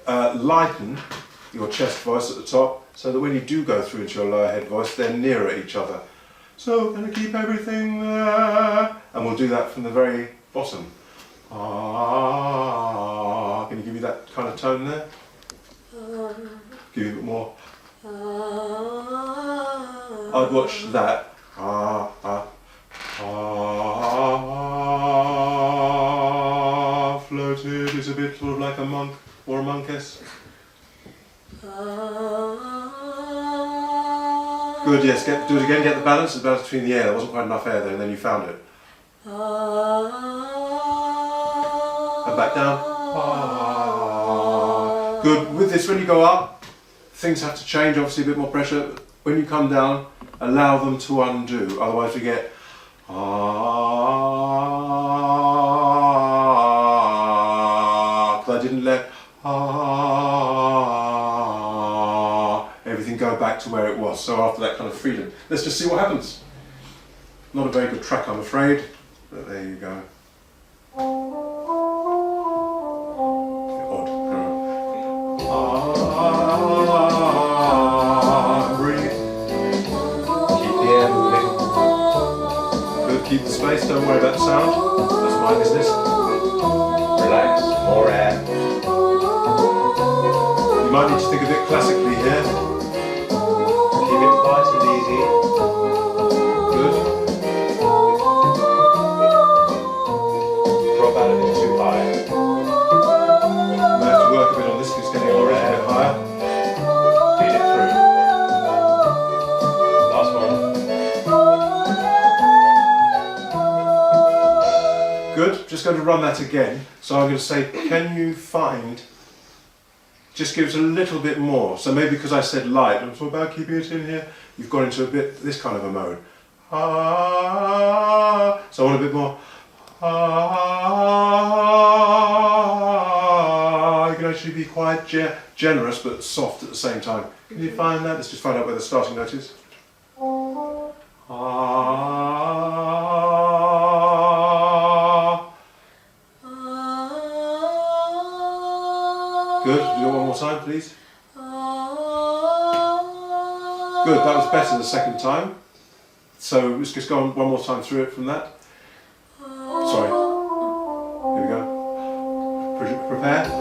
lighten your chest voice at the top, so that when you do go through into your lower head voice, they're nearer each other. So we're going to keep everything there, and we'll do that from the very bottom. Can you give me that kind of tone there? Give you a bit more. I'd watch that. Floated is a bit sort of like a monk or a monkess. Good, yes, do it again, get the balance between the air. There wasn't quite enough air there, and then you found it. And back down. Good, with this, when you go up, things have to change, obviously a bit more pressure. When you come down, allow them to undo, otherwise we get because I didn't let everything go back to where it was. So after that kind of freedom, let's just see what happens. Not a very good track, I'm afraid, but there you go. Breathe. Keep keep the space, don't worry about the sound. That's my business. Relax, more air. You might need to think a bit classically here. Keep it light and easy. Good. Drop out a bit too high. We have to work a bit on this because it's getting a little bit higher. Feed it through. Last one. Good. Just going to run that again. So I'm going to say, can you find, just give it a little bit more. So maybe because I said light, I'm talking about keeping it in here, you've got into a bit, this kind of a mode. Ah, so I want a bit more. Ah, you can actually be quite generous but soft at the same time. Can you find that? Let's just find out where the starting note is. Good. Do it one more time, please. Good. That was better the second time. So let's just go on one more time through it from that. Sorry. Here we go. Prepare. Keep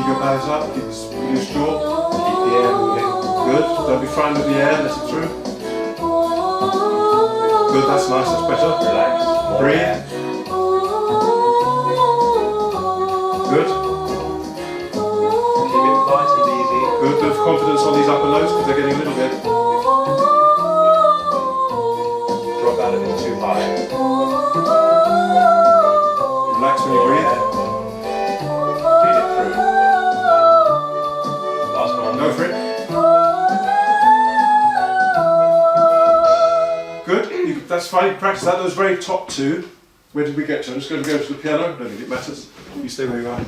your bows up. Keep the loose jaw. Keep the air moving. Good. Don't be frightened of the air. Let it through. Good. That's nice. That's better. Relax, more Breathe. air. Good. Keep it light and easy. Good. Bit of confidence on these upper notes because they're getting a little bit. Drop out a bit too high. Relax when you breathe. Feed it through. Last one. Go for it. Good. That's fine. You can practice that. Those very top two. Where did we get to? I'm just going to go to the piano. I don't think it matters. You stay where you are.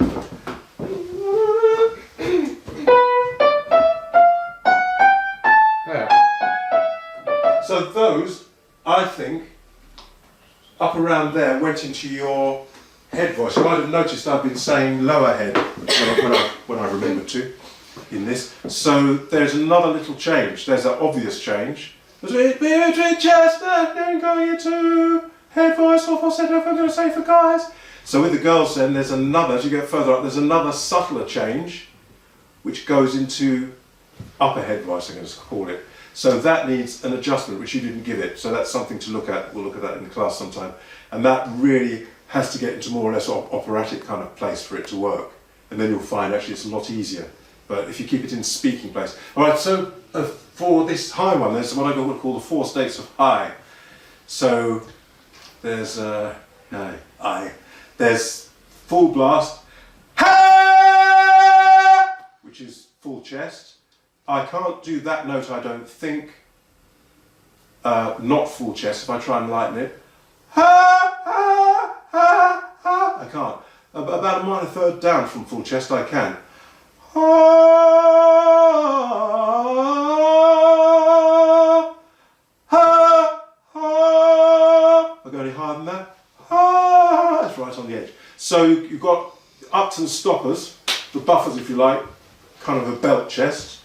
Yeah. So those, I think, up around there went into your head voice. You might have noticed I've been saying lower head when I remembered to in this. So there's another little change. There's an obvious change. Between chest and going into head voice or falsetto, if I'm going to say for guys. So with the girls then, there's another, as you get further up, there's another subtler change which goes into upper head voice, I'm going to call it. So that needs an adjustment, which you didn't give it. So that's something to look at. We'll look at that in the class sometime. And that really has to get into more or less operatic kind of place for it to work. And then you'll find actually it's a lot easier. But if you keep it in speaking place. All right, so for this high one, there's what I would call the 4 states of high. So there's there's full blast, which is full chest. I can't do that note, I don't think, not full chest. If I try and lighten it, I can't. About a minor third down from full chest, I can. I go any higher than that? That's right on the edge. So you've got ups and stoppers, the buffers if you like, kind of a belt chest.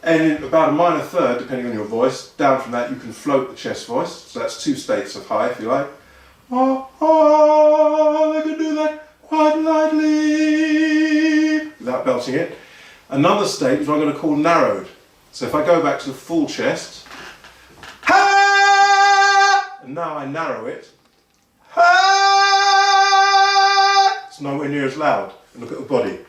And in about a minor third, depending on your voice, down from that you can float the chest voice. So that's 2 states of high if you like. I can do that quite lightly without belting it. Another state which I'm going to call narrowed. So if I go back to the full chest, and now I narrow it, it's nowhere near as loud. And look at the body.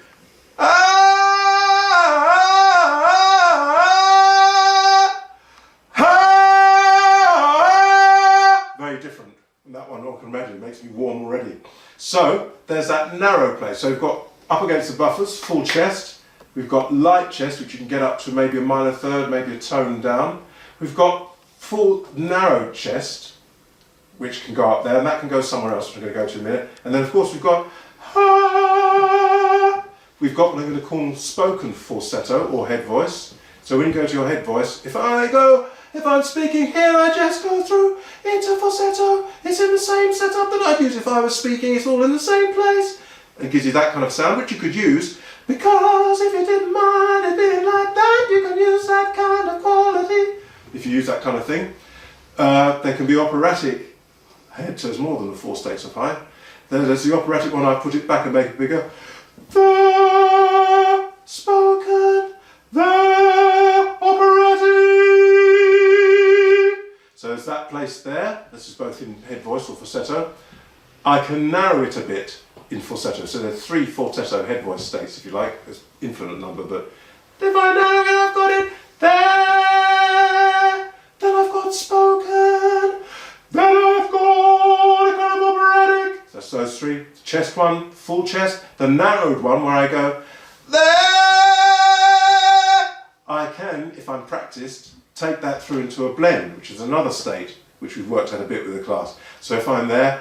Very different from that one, I can imagine. It makes me warm already. So there's that narrow place. So we've got up against the buffers, full chest. We've got light chest, which you can get up to maybe a minor third, maybe a tone down. We've got full narrow chest, which can go up there, and that can go somewhere else, which I'm going to go to in a minute. And then of course we've got what I'm going to call spoken falsetto or head voice. So when you go to your head voice, if I'm speaking here, I just go through into falsetto. It's in the same setup that I'd use if I was speaking. It's all in the same place. It gives you that kind of sound, which you could use. Because if you didn't mind it being like that, you can use that kind of quality. If you use that kind of thing. They can be operatic head, so there's more than the 4 states of high. There's the operatic one, I put it back and make it bigger. The spoken, the operatic. So there's that place there. This is both in head voice or falsetto. I can narrow it a bit in falsetto. So there's 3 falsetto head voice states, if you like. There's infinite number, but if I narrow it, I've got it there. Then I've got spoken. Then I've got a kind of operatic. That's those 3. Chest one, full chest. The narrowed one where I go there. I can, if I'm practiced, take that through into a blend, which is another state, which we've worked out a bit with the class. So if I'm there,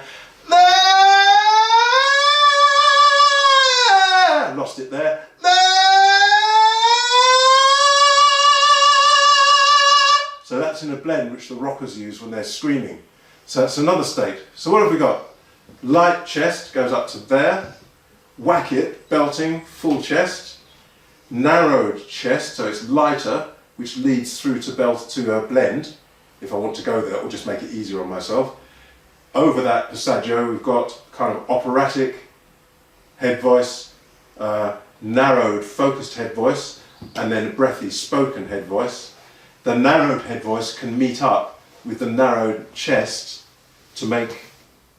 lost it there, so that's in a blend which the rockers use when they're screaming. So that's another state. So what have we got? Light chest goes up to there, whack it, belting, full chest, narrowed chest, so it's lighter, which leads through to belt to a blend, if I want to go there, or just make it easier on myself. Over that passaggio, we've got kind of operatic head voice, narrowed focused head voice, and then a breathy spoken head voice. The narrowed head voice can meet up with the narrowed chest to make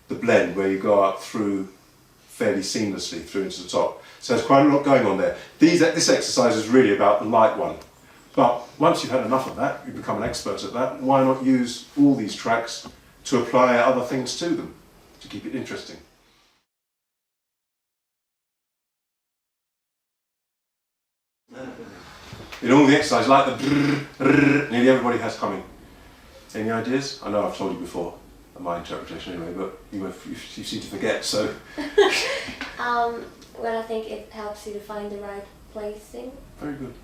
the blend where you go up through fairly seamlessly through into the top. So there's quite a lot going on there. This exercise is really about the light one. But once you've had enough of that, you become an expert at that, why not use all these tracks to apply other things to them, to keep it interesting. In all the exercises, like the brrr, brrr, nearly everybody has humming. Any ideas? I know I've told you before, my interpretation anyway, but you seem to forget, so. Well, I think it helps you to find the right placing. Very good.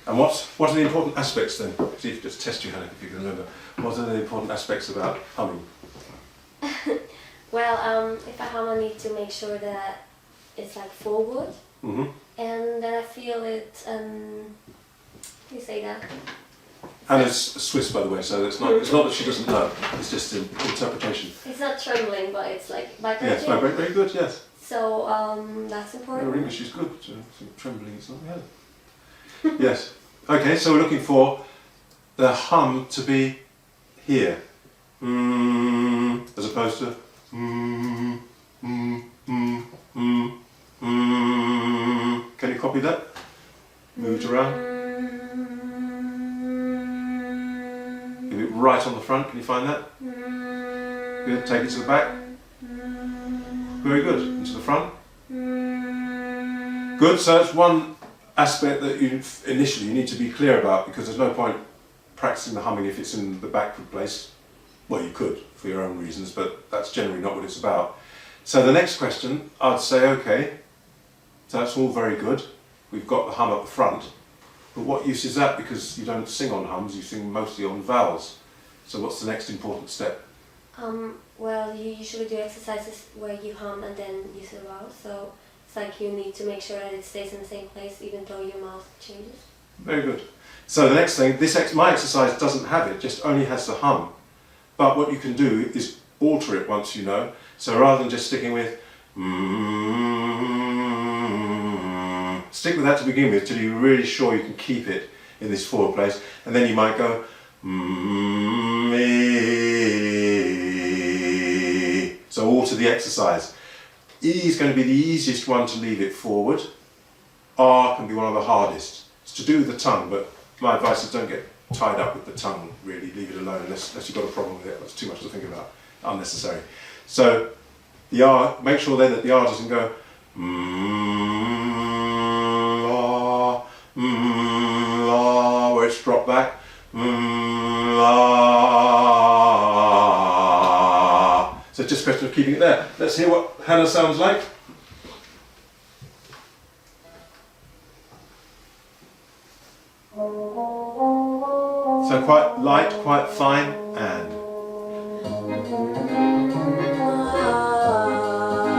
And what are the important aspects then? See, just test you, Hannah, if you can remember. What are the important aspects about humming? Well, if I hum, I need to make sure that it's like forward. Mm-hmm. And then I feel it, how do you say that? Hannah's Swiss, by the way, so it's not that she doesn't know, it's just an interpretation. It's not trembling, but it's like vibrating. Yes, vibrate, very good, yes. So that's important. Your English is good, so trembling is not bad. Yes. Okay, so we're looking for the hum to be here, as opposed to Can you copy that? Move it around. Give it right on the front. Can you find that? Good. Take it to the back. Very good. Into the front. Good. So that's one aspect that you need to be clear about, because there's no point practicing the humming if it's in the backward place. Well, you could for your own reasons, but that's generally not what it's about. So the next question, I'd say, okay, so that's all very good. We've got the hum up the front, but what use is that? Because you don't sing on hums, you sing mostly on vowels. So what's the next important step? Well, you usually do exercises where you hum and then use the vowel. So it's like you need to make sure that it stays in the same place even though your mouth changes. Very good. So the next thing, my exercise doesn't have it, just only has the hum. But what you can do is alter it once you know. So rather than just sticking with stick with that to begin with till you're really sure you can keep it in this forward place, and then you might go so alter the exercise. E is going to be the easiest one to leave it forward. R can be one of the hardest. It's to do with the tongue, but my advice is don't get tied up with the tongue, really. Leave it alone unless you've got a problem with it. That's too much to think about. Unnecessary. So the R, make sure then that the R doesn't go where it's dropped back. So it's just a question of keeping it there. Let's hear what Hannah sounds like. So quite light, quite fine, and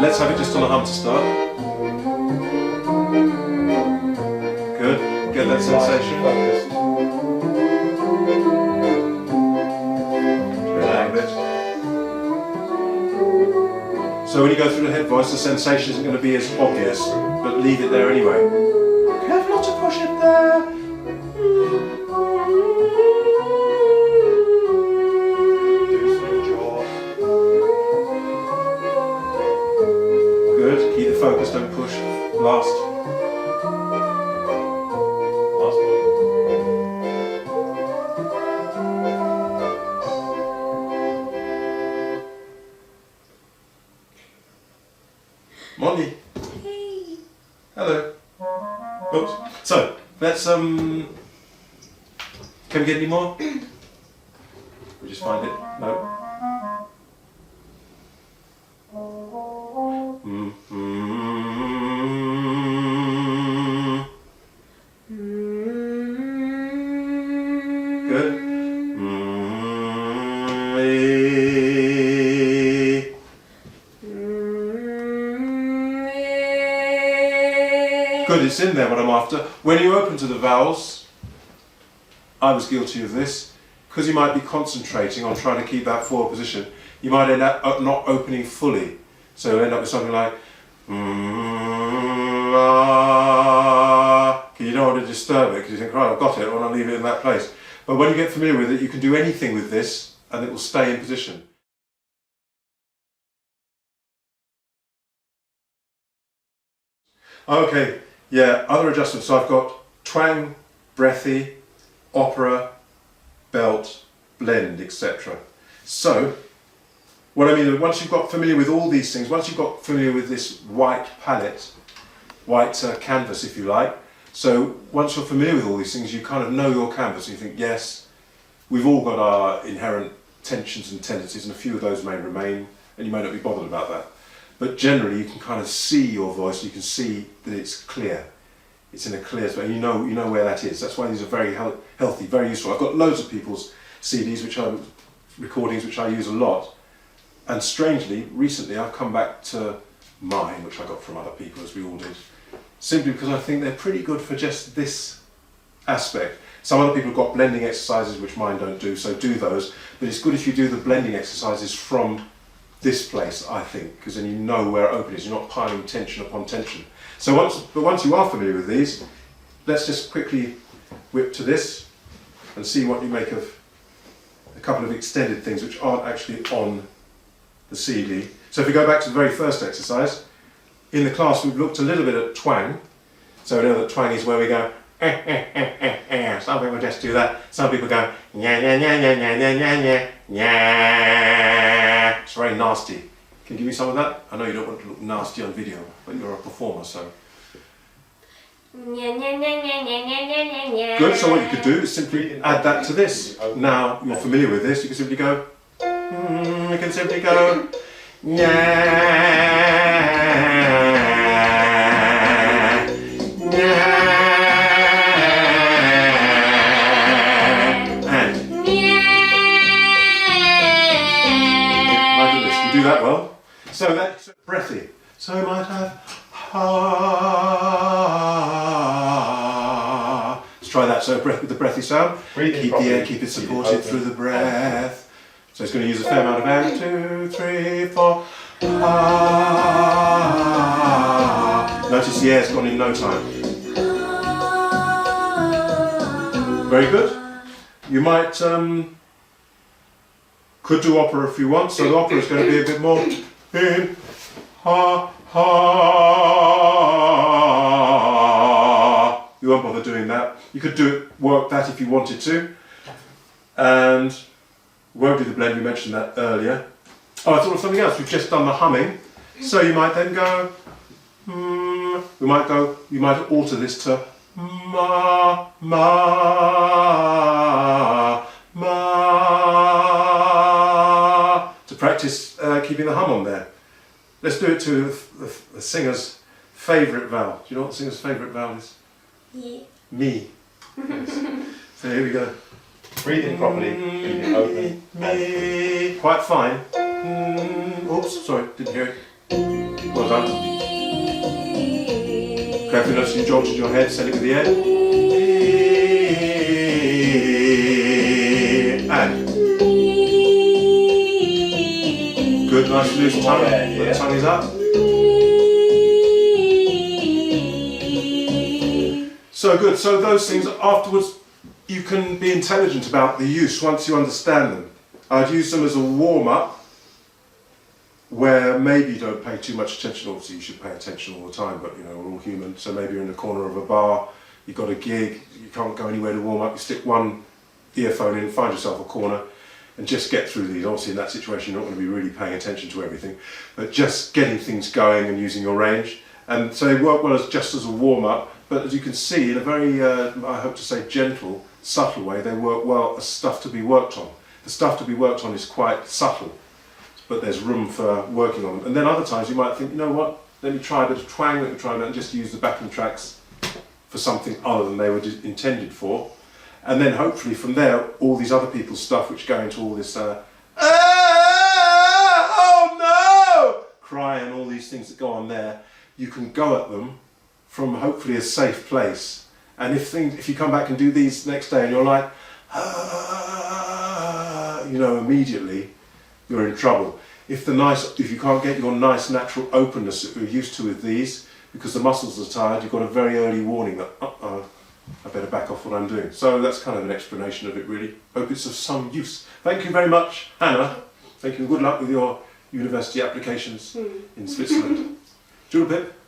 let's have it just on a hum to start. Good, get that sensation. So when you go through the head voice, the sensation isn't going to be as obvious, but leave it there anyway. Careful not to push it there. Good. Keep the focus. Don't push. Last. Last one. Molly. Hey. Hello. Oops. So let's can we get any more? We just find it. No. Good. Good, it's in there what I'm after. When you open to the vowels, I was guilty of this, because you might be concentrating on trying to keep that forward position, you might end up not opening fully. So you'll end up with something like you don't want to disturb it because you think, right, I've got it, I want to leave it in that place. But when you get familiar with it, you can do anything with this and it will stay in position. Okay, yeah, other adjustments. So I've got twang, breathy, opera, belt, blend, etc. So, what I mean is once you've got familiar with all these things, once you've got familiar with this white palette, white canvas if you like, so once you're familiar with all these things, you kind of know your canvas and you think, yes, we've all got our inherent tensions and tendencies and a few of those may remain and you may not be bothered about that. But generally you can kind of see your voice, you can see that it's clear. It's in a clear space, you know where that is. That's why these are very healthy, very useful. I've got loads of people's CDs, recordings which I use a lot. And strangely, recently I've come back to mine, which I got from other people, as we all did, simply because I think they're pretty good for just this aspect. Some other people have got blending exercises, which mine don't do, so do those. But it's good if you do the blending exercises from this place, I think, because then you know where open is. You're not piling tension upon tension. So once you are familiar with these, let's just quickly whip to this and see what you make of a couple of extended things which aren't actually on the CD. So if we go back to the very first exercise, in the class we've looked a little bit at twang. So we know that twang is where we go, some people just do that. Some people go, nya, nya, nya, nya, nya, nya, nya, nya, nya. It's very nasty. Can you give me some of that? I know you don't want to look nasty on video, but you're a performer, so. Good, so what you could do is simply add that to this. Now you're familiar with this, you can simply go, you can simply go, do that well. So that's breathy. So I might have let's try that. So breath with the breathy sound. Keep the air, keep it supported through the breath. So it's going to use a fair amount of air. 2, 3, 4. Notice the air's gone in no time. Very good. You might could do opera if you want, so the opera is going to be a bit more in, ha, ha. You won't bother doing that. You could work that if you wanted to. And we won't do the blend, we mentioned that earlier. Oh, I thought of something else. We've just done the humming. So you might then go, you might alter this to ma, ma, ma, to practice keeping the hum on there. Let's do it to the singer's favourite vowel. Do you know what the singer's favourite vowel is? Yeah. Me. Yes. So here we go. Breathe in properly, keep it open. Me. Quite fine. Oops, sorry, didn't hear it. Well done. Carefully notice you jolted your head, send it with the air. And. Good, nice lose the tongue when the tongue is up. So good. So those things afterwards, you can be intelligent about the use once you understand them. I'd use them as a warm-up where maybe you don't pay too much attention. Obviously you should pay attention all the time, but you know, we're all human. So maybe you're in the corner of a bar, you've got a gig, you can't go anywhere to warm up, you stick one earphone in, find yourself a corner and just get through these. Obviously in that situation you're not going to be really paying attention to everything, but just getting things going and using your range. And so they work well as just as a warm-up, but as you can see in a very, I hope to say gentle, subtle way, they work well as stuff to be worked on. The stuff to be worked on is quite subtle, but there's room for working on them. And then other times you might think, you know what, let me try a bit of twang, let me try that and just use the backing tracks for something other than they were intended for. And then hopefully from there, all these other people's stuff which go into all this, oh no, cry and all these things that go on there, you can go at them from hopefully a safe place. And if you come back and do these next day and you're like, you know, immediately you're in trouble. If you can't get your nice natural openness that you're used to with these, because the muscles are tired, you've got a very early warning that, I better back off what I'm doing. So that's kind of an explanation of it really. Hope it's of some use. Thank you very much, Hannah. Thank you and good luck with your university applications in Switzerland. Julep.